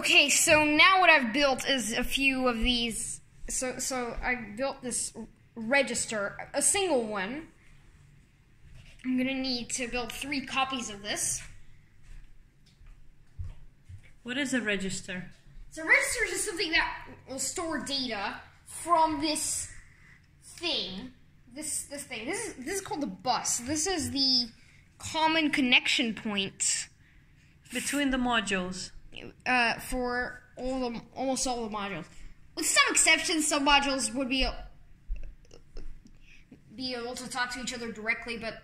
Okay, so now what I've built is a few of these. So I built this register, a single one. I'm gonna need to build 3 copies of this. What is a register? So a register is just something that will store data from this thing. This thing. This is called the bus. This is the common connection point Between the modules. For almost all the modules. With some exceptions, some modules would be able to talk to each other directly, but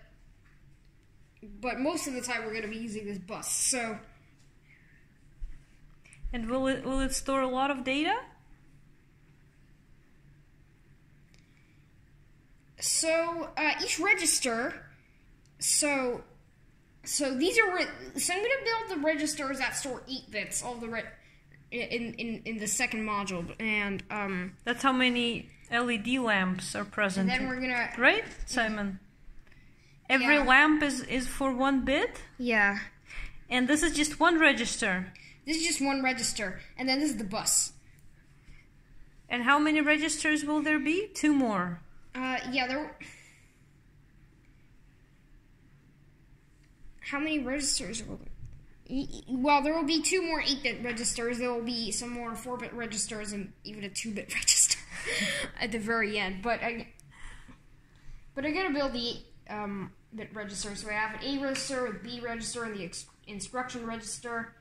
most of the time we're going to be using this bus. And will it store a lot of data? So each register, so these are so I'm going to build the registers that store 8 bits. All the in the second module, and that's how many LED lamps are present. And then we're gonna right, Simon. Every lamp is for 1 bit. Yeah. And this is just one register. This is just one register, and then this is the bus. And how many registers will there be? 2 more. Yeah, how many registers will there? Well, there will be 2 more 8-bit registers. There will be some more 4-bit registers and even a 2-bit register at the very end. But I'm gonna build the 8-bit register. So I have an A register, a B register, and the instruction register.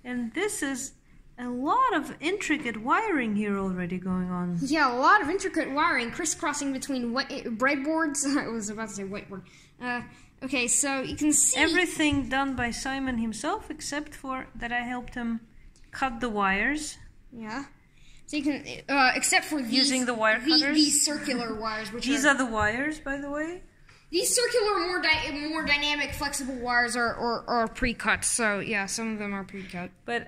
And this is a lot of intricate wiring here already going on. Yeah, a lot of intricate wiring crisscrossing between breadboards. I was about to say whiteboard. Okay, so you can see everything done by Simon himself, except for that I helped him cut the wires. Yeah. So you can, except for these, using the wire cutters. These circular wires, which these are the wires, by the way. These circular, more dynamic, flexible wires are pre-cut. So yeah, some of them are pre-cut, but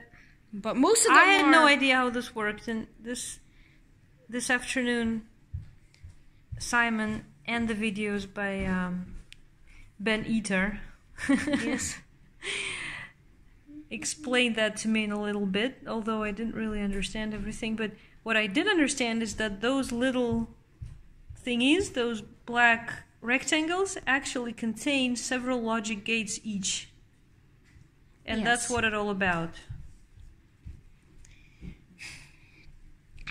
most of them I had no idea how this worked, and this afternoon, Simon and the videos by Ben Eater yes. explained that to me in a little bit, although I didn't really understand everything. But what I did understand is that those little thingies, those black rectangles, actually contain several logic gates each. And yes. That's what it's all about.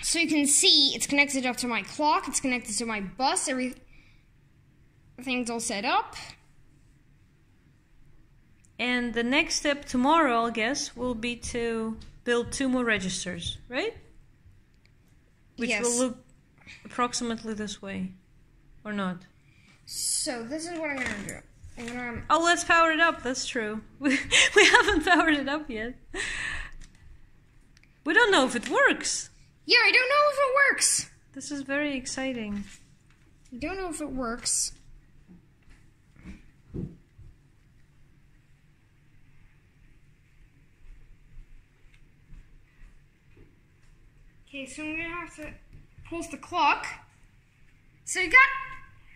So you can see it's connected up to my clock, it's connected to my bus, everything's all set up. And the next step tomorrow, I guess, will be to build 2 more registers, right? Which yes. will look approximately this way, or not? So this is what I'm gonna do. Oh, let's power it up. That's true. We haven't powered it up yet. We don't know if it works. Yeah, I don't know if it works. This is very exciting. I don't know if it works. Okay, so I'm gonna have to pulse the clock. So you got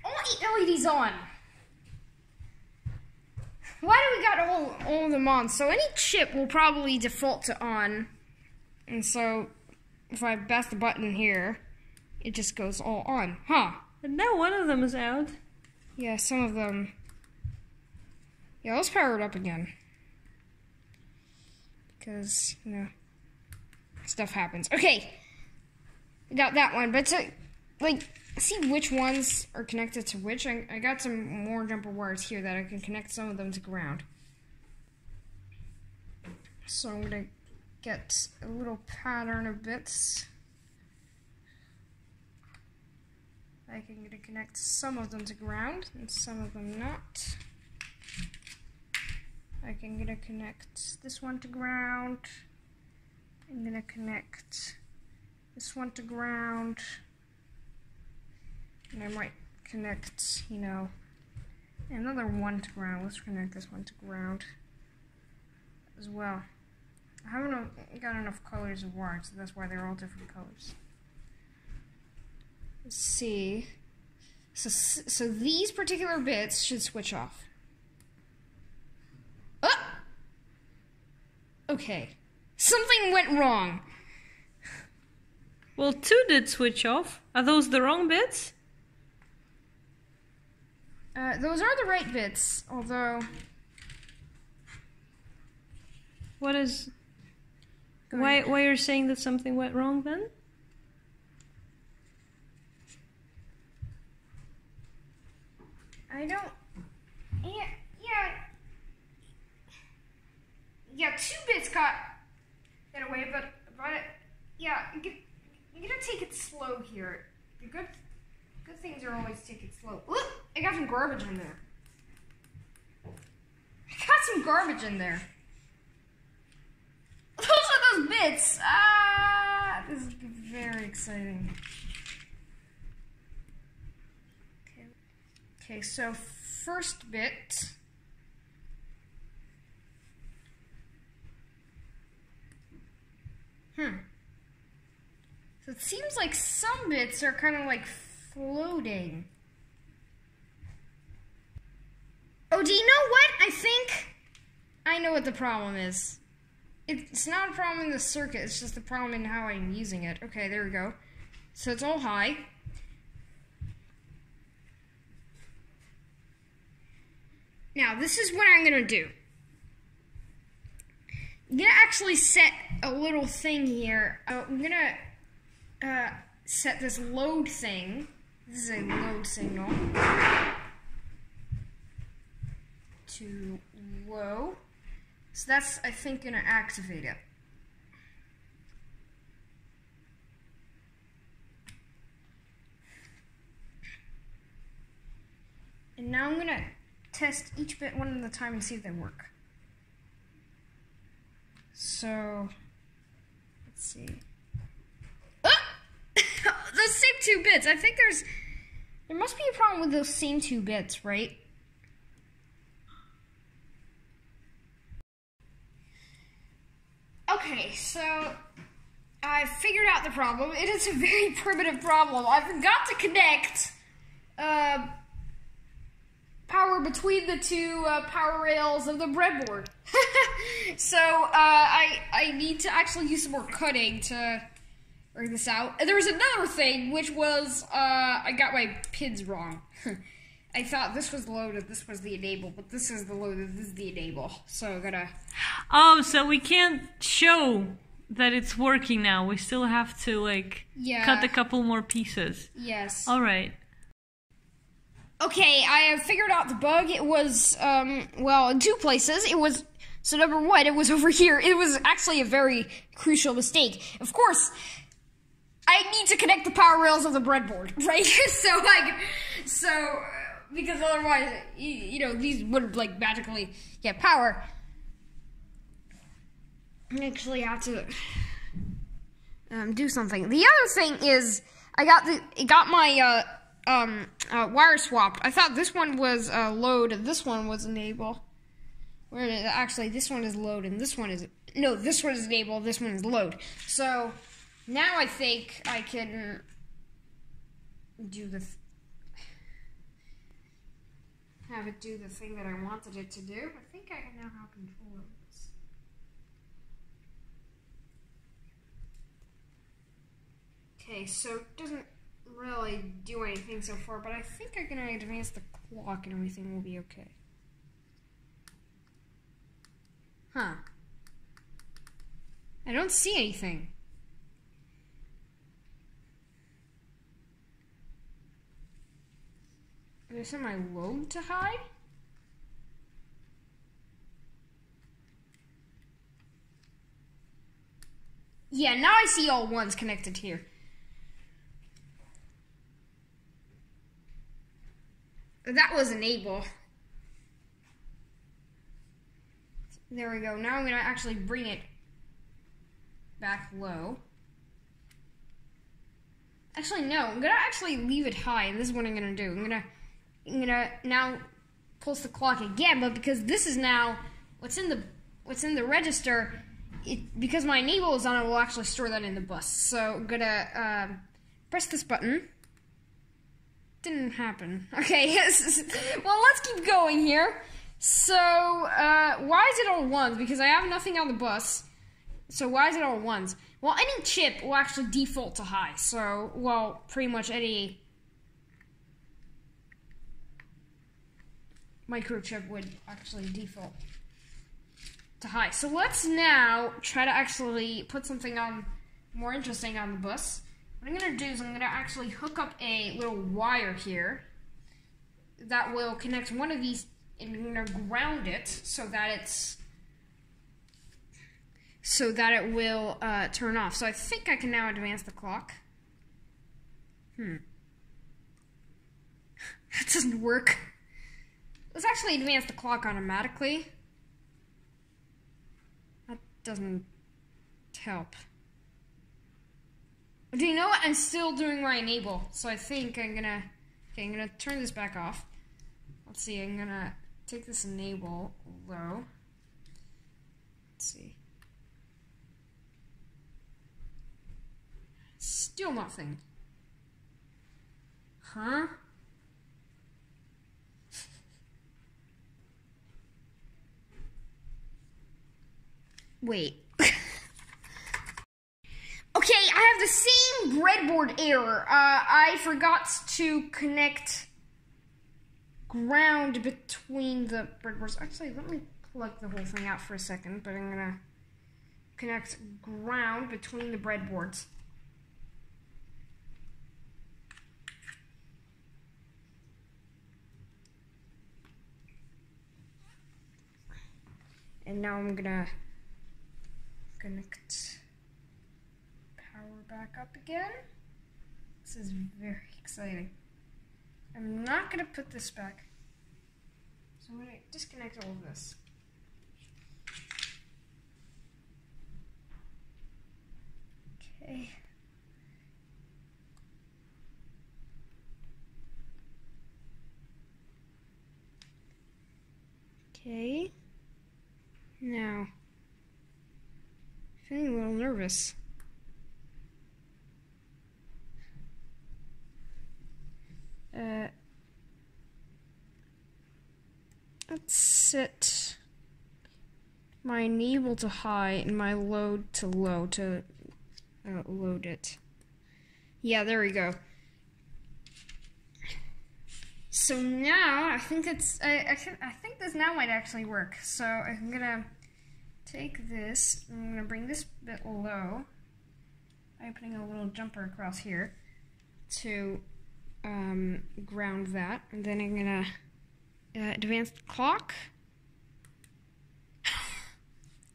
all 8 LEDs on. Why do we got all of them on? So any chip will probably default to on. And so if I press the button here, it just goes all on. Huh. And now one of them is out. Yeah, some of them. Yeah, let's power it up again. Because, you know, stuff happens. Okay. We got that one. But to, like, see which ones are connected to which, I got some more jumper wires here that I can connect some of them to ground. So I'm going to get a little pattern of bits. I'm going to connect some of them to ground and some of them not. I'm going to connect this one to ground. I'm going to connect this one to ground. And I might connect, you know, another one to ground. Let's connect this one to ground as well. I haven't got enough colors of wires, so that's why they're all different colors. Let's see. So these particular bits should switch off. Okay. Something went wrong. Well, 2 did switch off. Are those the wrong bits? Those are the right bits, although... What is... Why you're saying that something went wrong then? I don't... Yeah, 2 bits got away, but yeah, I'm gonna take it slow here. The good things are always take it slow. Ooh, I got some garbage in there. Those are those bits. This is very exciting. Okay, so first bit. So it seems like some bits are kind of like floating. Oh, do you know what? I think I know what the problem is. It's not a problem in the circuit, it's just a problem in how I'm using it. Okay, there we go. So it's all high. Now, this is what I'm gonna do. I'm gonna actually set a little thing here. I'm gonna set this load thing. This is a load signal. To low. So that's, I think, gonna activate it. And now I'm gonna test each bit one at a time and see if they work. So, let's see. Ah! Those same 2 bits. I think there must be a problem with those same 2 bits, right? Okay, so I figured out the problem. It is a very primitive problem. I forgot to connect power between the 2 power rails of the breadboard. So I need to actually use some more cutting to work this out. And there was another thing, which was I got my pins wrong. I thought this was loaded, this was the enable, but this is the loaded, this is the enable. So I'm gonna... Oh, so we can't show that it's working now. We still have to, like, cut a couple more pieces. Yes. Alright. Okay, I have figured out the bug. It was, well, in 2 places. It was, so number 1, it was over here. It was actually a very crucial mistake. Of course, I need to connect the power rails of the breadboard, right? Because otherwise, you know, these would, like, magically get power. I actually have to do something. The other thing is, I got my, wire swap. I thought this one was load and this one was enable. Actually, this one is load and this one is... No, this one is enable, this one is load. So, now I think I can do have it do the thing that I wanted it to do. I think I can now have control of this. Okay, so it doesn't really do anything so far, but I think I can advance the clock and everything will be okay. Huh. I don't see anything. Did I set my load to high? Yeah, now I see all 1s connected here. That was enable. There we go. Now I'm going to actually bring it back low. Actually, no. I'm going to actually leave it high, and this is what I'm going to do. I'm going to now pulse the clock again, but because this is now what's in the register, because my enable is on, it will actually store that in the bus. So I'm going to press this button. Didn't happen. Okay, well, let's keep going here. So, why is it all ones? Because I have nothing on the bus. So why is it all ones? Well, any chip will actually default to high. So, well, pretty much any microchip would actually default to high. So let's now try to actually put something on more interesting on the bus. What I'm going to do is I'm going to actually hook up a little wire here that will connect one of these, and I'm going to ground it so that it will turn off. So I think I can now advance the clock. That doesn't work. Let's actually advance the clock automatically. That doesn't help. Do you know what? I'm still doing my enable, so I think I'm gonna turn this back off. Let's see, I'm gonna take this enable low. Let's see. Still nothing. Huh? Wait. Okay, I have the same breadboard error. I forgot to connect ground between the breadboards. Actually, let me plug the whole thing out for a second, but I'm gonna connect ground between the breadboards. And now I'm gonna connect power back up again. This is very exciting. I'm not gonna put this back. So I'm gonna disconnect all of this. Okay. Okay. Now, feeling a little nervous. Let's set my enable to high and my load to low to load it. Yeah, there we go. So now I think it's I think this now might actually work. So I'm gonna take this. I'm gonna bring this bit low by putting a little jumper across here to ground that, and then I'm gonna advance the clock.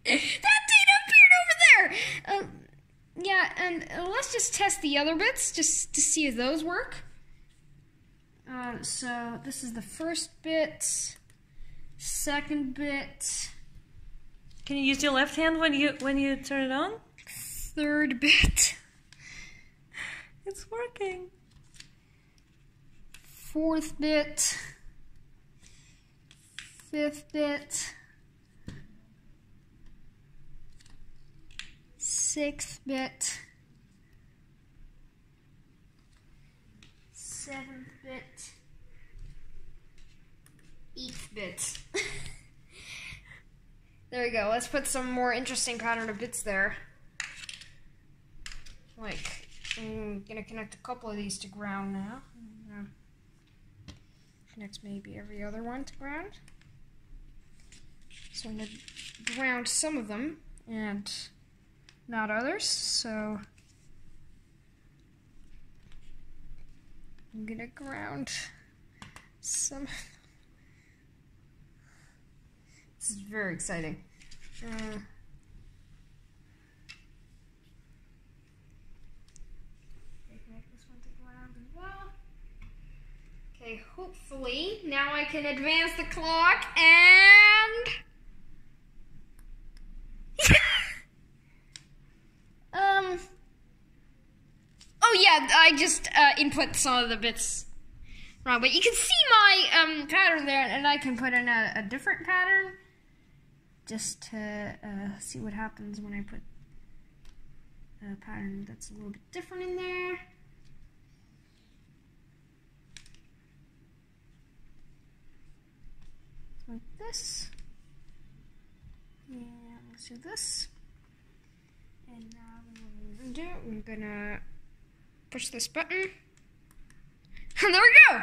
That data appeared over there. Yeah, and let's just test the other bits just to see if those work. So this is the first bit, second bit. Can you use your left hand when you turn it on? Third bit. It's working. Fourth bit. Fifth bit. Sixth bit. Seventh bit. Eighth bit. There we go. Let's put some more interesting pattern of bits there. Like, I'm gonna connect a couple of these to ground now. Connect maybe every other one to ground. So I'm gonna ground some of them and not others. So I'm gonna ground some. This is very exciting. Connect this one to ground as well. Okay, hopefully now I can advance the clock and oh yeah, I just input some of the bits wrong, but you can see my pattern there, and I can put in a different pattern just to see what happens when I put a pattern that's a little bit different in there. Like this. And let's do this. And now what we're gonna do, we're gonna push this button. And there we go!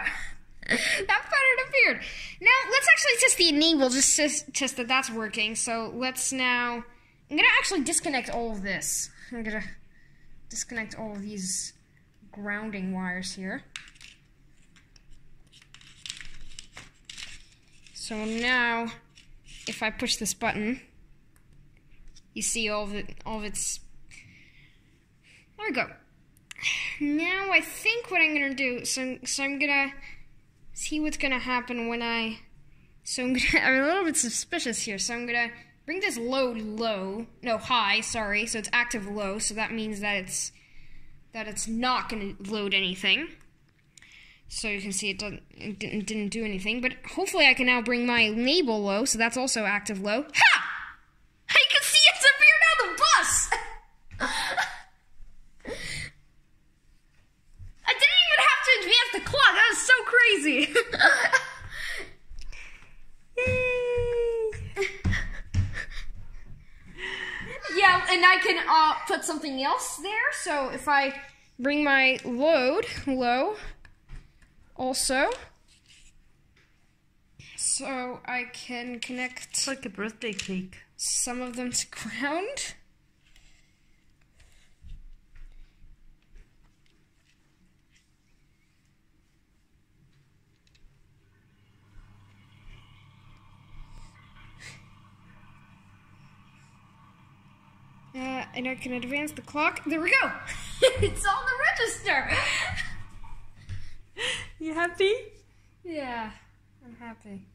That pattern appeared. Now, let's actually test the enable, just to test that that's working. So let's now, I'm gonna actually disconnect all of this. I'm gonna disconnect all of these grounding wires here. So now, if I push this button, you see all of its, there we go. Now I think what I'm gonna do, so I'm gonna see what's gonna happen when I'm a little bit suspicious here, so I'm gonna bring this load high, sorry, so it's active low, so that means that it's not gonna load anything. So you can see it didn't do anything, but hopefully I can now bring my enable low, so that's also active low. Ha! You can see it's appeared on the bus! I didn't even have to advance the clock, that was so crazy! Yeah, and I can put something else there, so if I bring my load low, also, so I can connect. It's like a birthday cake. Some of them to ground. And I can advance the clock. There we go. It's on the register. You happy? Yeah, I'm happy.